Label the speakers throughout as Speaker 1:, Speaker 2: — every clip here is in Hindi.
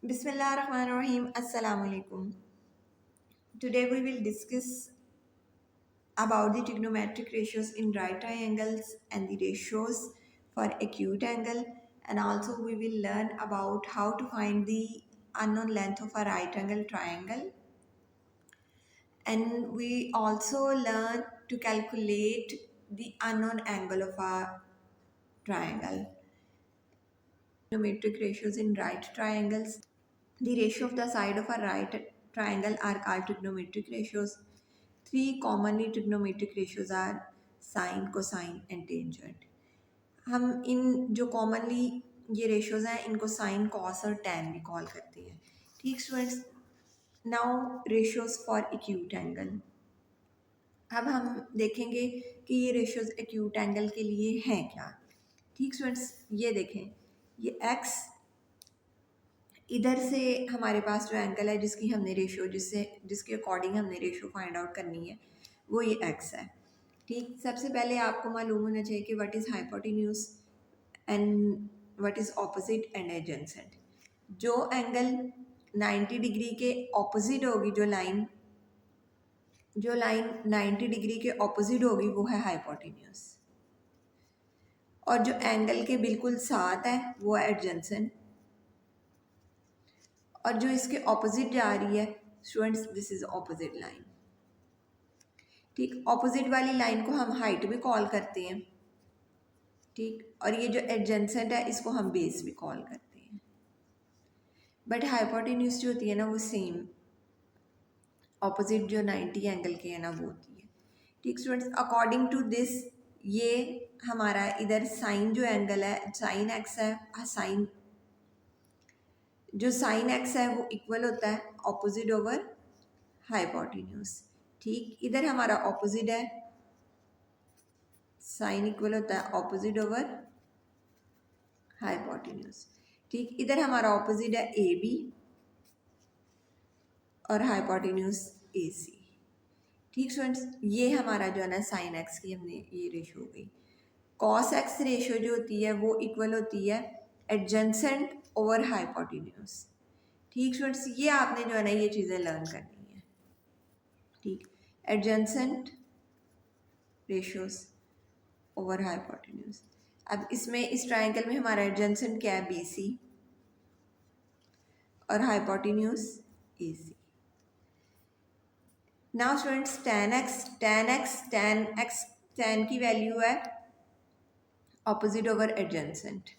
Speaker 1: Bismillahirrahmanirrahim. Assalamu alaikum. Today we will discuss about the trigonometric ratios in right triangles and the ratios for acute angle, and also we will learn about how to find the unknown length of a right angle triangle, and we also learn to calculate the unknown angle of a triangle. Trigonometric ratios in right triangles. The ratio of the side of a right triangle are called trigonometric ratios. Three commonly trigonometric ratios are sine, cosine and tangent. हम इन जो कॉमनली ये रेशियोज हैं इनको साइन, कॉस और टैन भी कॉल करते हैं. ठीक students, now ratios for acute angle. अब हम देखेंगे कि ये रेशियोज एक्यूट एंगल के लिए हैं क्या. ठीक स्टूडेंट्स, ये देखें, ये एक्स, इधर से हमारे पास जो एंगल है जिसकी हमने रेशियो जिसके अकॉर्डिंग हमने रेशियो फाइंड आउट करनी है वो ये एक्स है. ठीक, सबसे पहले आपको मालूम होना चाहिए कि what is hypotenuse and what is opposite and adjacent. जो एंगल 90 डिग्री के ऑपोजिट होगी, जो लाइन 90 डिग्री के ऑपोजिट होगी वो है हाइपोटेन्यूज, और जो एंगल के बिल्कुल साथ है वो है एडजेंसेंट, और जो इसके ऑपोजिट जा रही है students this is opposite line. ठीक, ऑपोजिट वाली लाइन को हम हाइट भी कॉल करते हैं. ठीक, और ये जो एडजेंसेंट है इसको हम बेस भी कॉल करते हैं. बट हाइपोटेन्यूज जो होती है ना वो सेम ऑपोजिट जो 90 एंगल के है ना वो होती है. ठीक स्टूडेंट्स, अकॉर्डिंग टू दिस ये हमारा इधर साइन जो एंगल है साइन एक्स है, साइन जो साइन एक्स है वो इक्वल होता है ऑपोजिट ओवर हाइपोटेन्यूज. ठीक, इधर हमारा ऑपोजिट है, साइन इक्वल होता है ऑपोजिट ओवर हाइपोटेन्यूज. ठीक, इधर हमारा ऑपोजिट है ए बी और हाइपोटेन्यूज ए सी. ठीक स्टूडेंट्स, ये हमारा जो है ना साइन एक्स की हमने ये रेशियो हो गई. कॉस एक्स रेशियो जो होती है वो इक्वल होती है एडजेंसेंट ओवर हाइपोटेन्यूज. ठीक स्टूडेंट्स, ये आपने जो है ना ये चीज़ें लर्न करनी है. ठीक, एडजेंसेंट रेशियोज ओवर हाइपोटेन्यूज. अब इसमें इस ट्राइंगल में हमारा एडजेंसेंट क्या है, बी सी, और hypotenuse A C. Now students, tan की वैल्यू है ऑपोजिट ओवर एडजेंसेंट,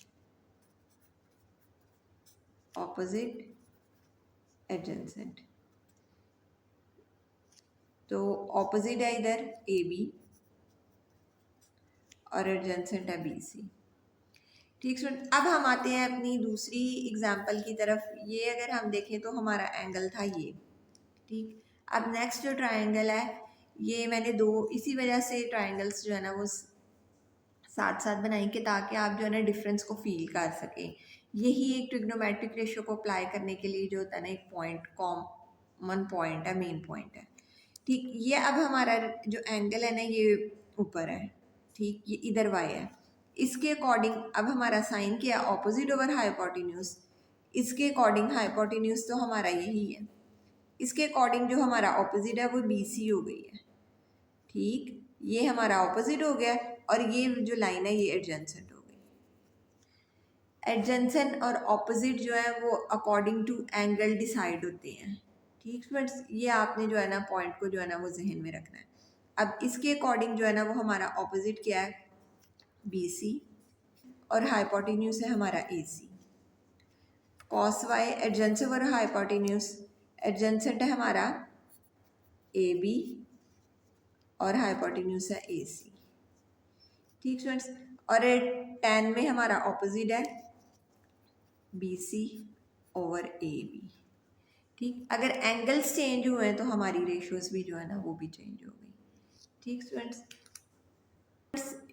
Speaker 1: ऑपोजिट एडजेंसेंट. तो ऑपोजिट है इधर ए बी और एडजेंसेंट है बी सी. ठीक स्टूडेंट, अब हम आते हैं अपनी दूसरी एग्जाम्पल की तरफ. ये अगर हम देखें तो हमारा एंगल था ये. ठीक, अब नेक्स्ट जो ट्राइंगल है ये मैंने दो इसी वजह से ट्राइंगल्स जो है ना वो साथ साथ बनाई कि ताकि आप जो है ना डिफरेंस को फील कर सकें. यही एक ट्रिग्नोमेट्रिक रेशियो को अप्लाई करने के लिए जो होता है ना एक पॉइंट, कॉमन पॉइंट है, मेन पॉइंट है. ठीक, ये अब हमारा जो एंगल है ना ये ऊपर है. ठीक, ये इधर वाई है. इसके अकॉर्डिंग अब हमारा साइन क्या है, ऑपोजिट ओवर हाइपोटेन्यूज. इसके अकॉर्डिंग हाइपोटेन्यूज तो हमारा यही है, इसके अकॉर्डिंग जो हमारा ऑपोजिट है वो बी सी हो गई है. ठीक, ये हमारा ऑपोजिट हो गया और ये जो लाइन है ये एडजेंसेंट हो गई. एडजेंसेंट और ऑपोजिट जो है वो अकॉर्डिंग टू एंगल डिसाइड होते हैं. ठीक फ्रेंड्स, ये आपने जो है ना पॉइंट को जो है ना वो जहन में रखना है. अब इसके अकॉर्डिंग जो है ना वो हमारा ऑपोजिट क्या है, बी सी, और हाइपोटेन्यूज है हमारा ए सी. कॉस वाई एडजेंसेंट और हाइपोटेन्यूज, एडजेंसेंट है हमारा ए बी और हाइपोटेन्यूज है ए सी. ठीक फ्रेंड्स, और tan में हमारा ऑपोजिट है B C over A B. ठीक, अगर एंगल्स चेंज हुए हैं तो हमारी रेशियोज भी जो है ना वो भी चेंज हो गई. ठीक students,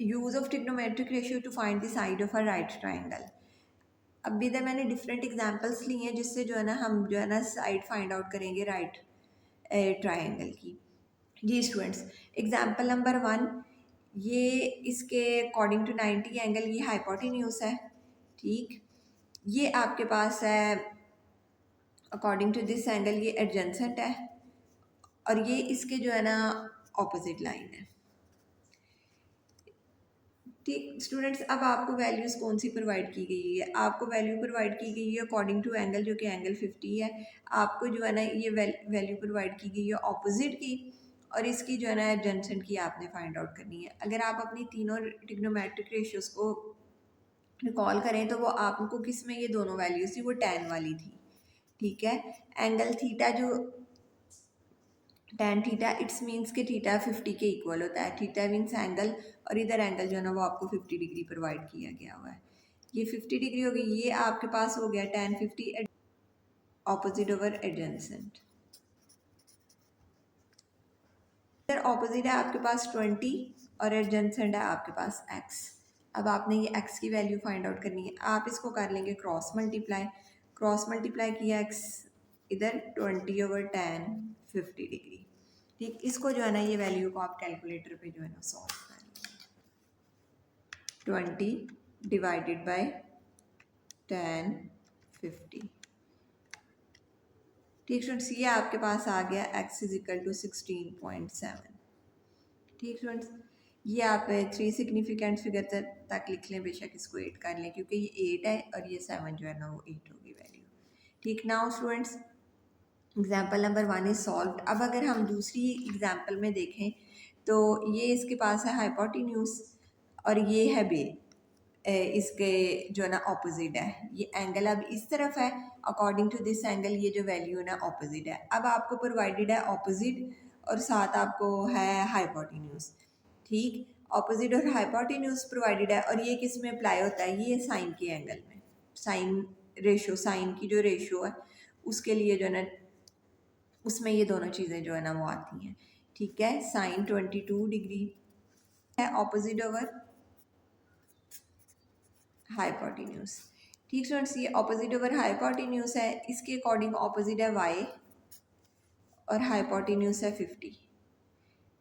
Speaker 1: use of trigonometric ratio two find the side of a right triangle. अब इधर मैंने डिफरेंट एग्जांपल्स ली हैं जिससे जो है ना हम जो है ना साइड फाइंड आउट करेंगे राइट ट्राइंगल की. जी स्टूडेंट्स, एग्जांपल नंबर 1, ये इसके अकॉर्डिंग टू 90 एंगल ये हाइपोटेन्यूज है. ठीक, ये आपके पास है अकॉर्डिंग टू दिस एंगल ये एडजेंसेंट है और ये इसके जो है ना ऑपोजिट लाइन है। ठीक स्टूडेंट्स, अब आपको वैल्यूज़ कौन सी प्रोवाइड की गई है? आपको वैल्यू प्रोवाइड की गई है अकॉर्डिंग टू एंगल, जो कि एंगल 50 है। आपको जो है ना ये वैल्यू प्रोवाइड की गई है ऑपोजिट की, और इसकी जो है ना एडजेंसेंट की आपने फाइंड आउट करनी है। अगर आप अपनी तीनों ट्रिग्नोमेट्रिक रेशियोज़ को रिकॉल करें तो वो आपको किस में ये दोनों वैल्यूज़ थी, वो tan वाली थी। ठीक है, एंगल थीटा जो tan थीटा इट्स मीन्स के थीटा 50 के इक्वल होता है। थीटा मीन्स एंगल, और इधर एंगल जो है ना वो आपको 50 डिग्री प्रोवाइड किया गया हुआ है। ये 50 डिग्री हो गई, ये आपके पास हो गया tan 50 ऑपोजिट ओवर एडजेंसेंट। इधर ऑपोजिट है आपके पास 20 और एडजेंसेंट है आपके पास x। अब आपने ये x की वैल्यू फाइंड आउट करनी है। आप इसको कर लेंगे क्रॉस मल्टीप्लाई, क्रॉस मल्टीप्लाई किया x इधर 20 ओवर tan 50 डिग्री। ठीक, इसको जो है ना ये वैल्यू को आप कैलकुलेटर पे जो है ना सॉल्व कर लेंगे। 20 डिवाइडेड बाय tan 50। ठीक स्टूडेंट्स, ये आपके पास आ गया x इज इक्वल टू 16.7। ठीक स्टूडेंट्स, ये आप 3 सिग्निफिकेंट फिगर तक लिख लें, बेशक इसको 8 कर लें क्योंकि ये 8 है और ये 7 जो है ना वो 8 होगी वैल्यू। ठीक, now students example number 1 is solved. अब अगर हम दूसरी एग्जाम्पल में देखें तो ये इसके पास है हाइपोटेन्यूज और ये है बे, इसके जो है ना ऑपोजिट है। ये एंगल अब इस तरफ है, अकॉर्डिंग टू दिस एंगल ये जो वैल्यू है ना ऑपोजिट है। अब आपको प्रोवाइडेड है ऑपोजिट और साथ आपको है हाइपोटेन्यूज। ठीक, ऑपोजिट और हाइपोटेन्यूज प्रोवाइडेड है और ये किस में अप्लाई होता है, ये साइन के एंगल में। साइन रेशो, साइन की जो रेशो है उसके लिए जो है ना उसमें ये दोनों चीज़ें जो है ना वो आती हैं। ठीक है, साइन 22 डिग्री है ऑपोजिट ओवर हाइपोटेन्यूज। ठीक स्टूडेंट्स, ये ऑपोजिट ओवर हाइपोटेन्यूज है, इसके अकॉर्डिंग ऑपोजिट है y और हाइपोटेन्यूज है 50।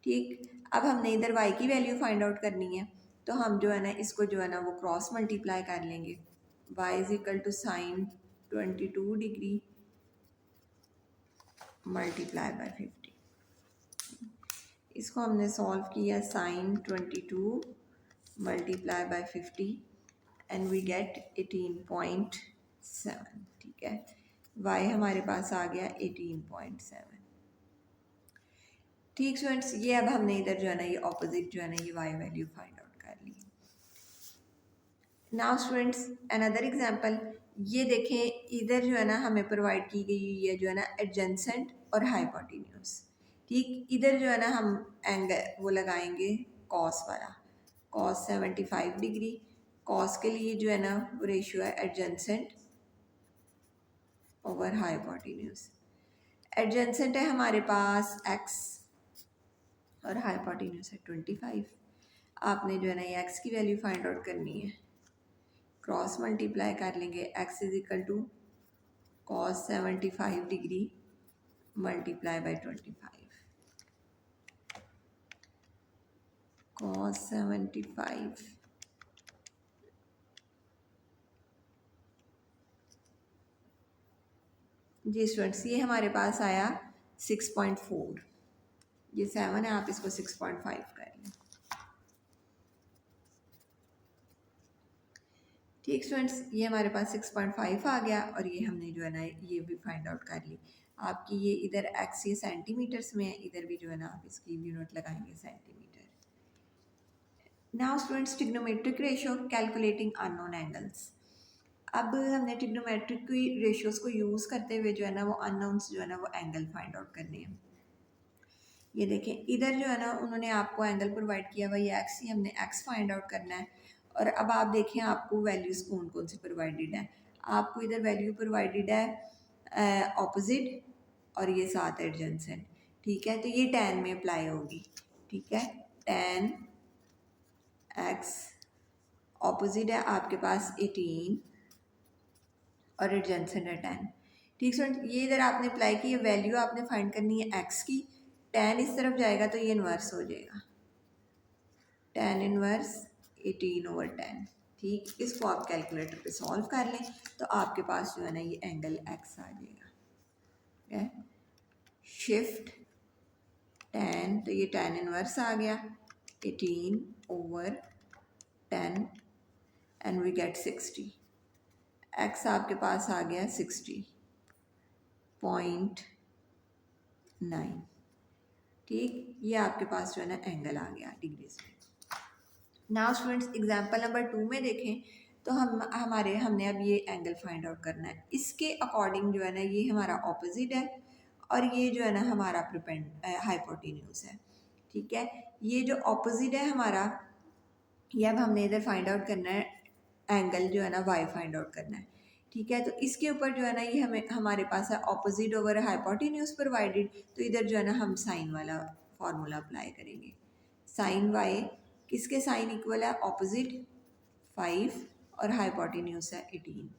Speaker 1: ठीक, अब हमने इधर y की वैल्यू फाइंड आउट करनी है तो हम जो है ना इसको जो है ना वो क्रॉस मल्टीप्लाई कर लेंगे। y is equal to sine 22 degree multiply by 50। इसको हमने सॉल्व किया, sine 22 multiply by 50 and we get 18.7। ठीक है, y हमारे पास आ गया 18.7। ठीक स्टूडेंट्स, ये अब हमने इधर जो है ना ये ऑपोजिट जो है ना ये y वैल्यू फाइंड आउट कर ली। नाउ स्टूडेंट्स अनदर एग्जांपल, ये देखें इधर जो है ना हमें प्रोवाइड की गई हुई है जो है ना एडजेंसेंट और हाइपोटेन्यूज। ठीक, इधर जो है ना हम एंगल वो लगाएंगे कॉस वाला, कॉस 75 डिग्री। कॉस के लिए जो है ना वो रेशियो है एडजेंसेंट ओवर हाइपोटेन्यूज। एडजेंसेंट है हमारे पास x और हाइपोटेन्यूज है 25। आपने जो है ना ये x की वैल्यू फाइंड आउट करनी है, क्रॉस मल्टीप्लाई कर लेंगे। x is equal to cos 75 degree multiply by 25। Cos 75 जी स्टूडेंट्स, ये हमारे पास आया 6.4। ये 7 है, आप इसको 6.5 कर लें। ठीक स्टूडेंट्स, ये हमारे पास 6.5 आ गया और ये हमने जो है ना ये भी फाइंड आउट कर ली। आपकी ये इधर एक्स ये सेंटीमीटर्स में है, इधर भी जो है ना आप इसकी यूनिट लगाएंगे centimetre. Now students trigonometric ratio calculating unknown angles. अब हमने ट्रिग्नोमेट्रिक की रेशियोज़ को यूज़ करते हुए जो है ना वो अननोन्स जो है ना वो एंगल फाइंड आउट करने हैं। ये देखें इधर जो है ना उन्होंने आपको एंगल प्रोवाइड किया हुआ ये एक्स ही, हमने एक्स फाइंड आउट करना है। और अब आप देखें आपको वैल्यूज़ कौन कौन सी प्रोवाइडेड है। आपको इधर वैल्यू प्रोवाइडेड है ऑपोजिट और ये साथ एडजेंसेंट। ठीक है, तो ये tan में अप्लाई होगी। ठीक है, tan x ऑपोजिट है आपके पास 18 और एडजेंसेंट है 10। ठीक स्टूडेंट, ये इधर आपने अप्लाई की, ये वैल्यू आपने फाइंड करनी है x की। tan इस तरफ जाएगा तो ये इन्वर्स हो जाएगा, tan इनवर्स 18 ओवर 10। ठीक, इसको आप कैलकुलेटर पे सॉल्व कर लें तो आपके पास जो है ना ये एंगल x आ जाएगा। है शिफ्ट tan, तो ये tan इनवर्स आ गया 18/10 एंड वी गेट 60। x आपके पास आ गया 60.9। ठीक, ये आपके पास जो है ना एंगल आ गया डिग्रीज में। नाउ स्टूडेंट्स एग्जांपल नंबर 2 में देखें तो हमने अब ये एंगल फाइंड आउट करना है। इसके अकॉर्डिंग जो है ना ये हमारा ऑपोजिट है और ये जो है ना हमारा हाइपोटेन्यूज है। ठीक है, ये जो ऑपोजिट है हमारा, ये अब हमने इधर फाइंड आउट करना है, एंगल जो है ना y फाइंड आउट करना है। ठीक है, तो इसके ऊपर जो है ना ये हमारे पास है ऑपोजिट ओवर हाइपोटेन्यूज प्रोवाइडेड, तो इधर जो है ना हम साइन वाला फॉर्मूला अप्लाई करेंगे। साइन y किसके साइन इक्वल है, ऑपोजिट 5 और हाइपोटेन्यूज है 18।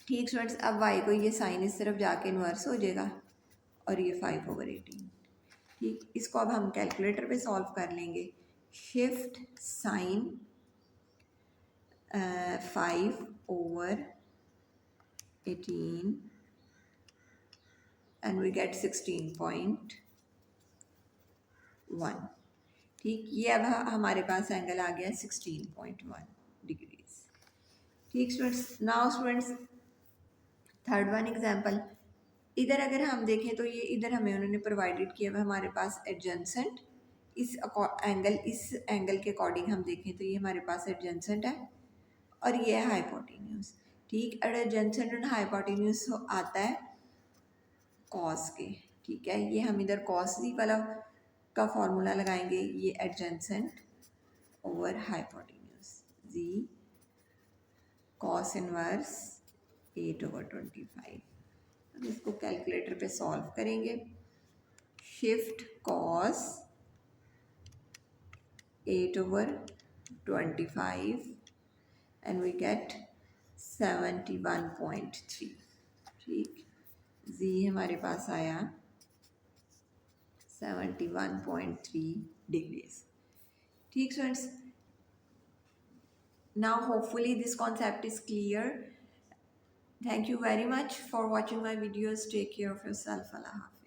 Speaker 1: ठीक स्टूडेंट्स, अब y को ये साइन इस तरफ जाके इन्वर्स हो जाएगा और ये 5/18। ठीक, इसको अब हम कैलकुलेटर पे सॉल्व कर लेंगे। Shift sine 5/18 and we get 16.1। ठीक, ये अब हमारे पास एंगल आ गया 16.1 डिग्रीज। ठीक students, now students third one example, इधर अगर हम देखें तो ये इधर हमें उन्होंने प्रोवाइडेड किया हुआ हमारे पास एडजेंसेंट, इस एंगल के अकॉर्डिंग हम देखें तो ये हमारे पास एडजेंसेंट है और ये है हाइपोटेन्यूज। ठीक, एडजेंसेंट और हाइपोटेन्यूज आता है कॉस के। ठीक है, ये हम इधर कॉस जी वाला का फॉर्मूला लगाएंगे, ये एडजेंसेंट ओवर हाइपोटेन्यूज जी कॉस इनवर्स 8/25। अब इसको कैलकुलेटर पे सॉल्व करेंगे। Shift cos 8/25 and we get 71.3। ठीक, जी हमारे पास आया 71.3 डिग्रीज। ठीक students, now hopefully this concept is clear. Thank you very much for watching my videos. Take care of yourself. Allah Hafiz.